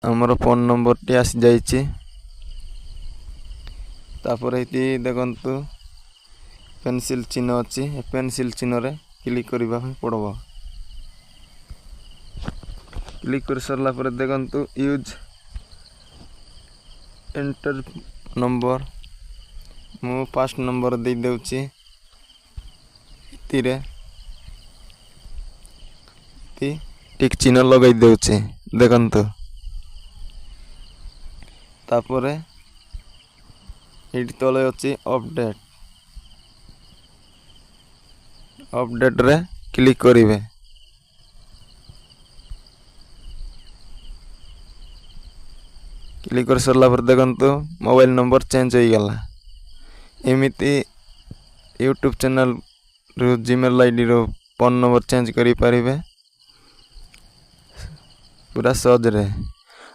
आमर phone number T आसी जाइए। तापर ये देखु पेंसिल चिन्ह अच्छी पेंसिल चिन्ह रे क्लिक करबा पड़ब। क्लिक कर सरला पर देखु यूज एंटर नंबर मु 5 नंबर दे देउची। टिक चिन्ह लगे देउची देखंतु। तापरे एटी तले अच्छी अपडेट रे क्लिक करिवे। क्लिक कर सरला पर देखंतु मोबाइल नंबर चेंज हो गला। एमिति यूट्यूब चैनल रो जीमेल आईडी रो फोन नंबर चेंज करि पारिबे पूरा सहज रे।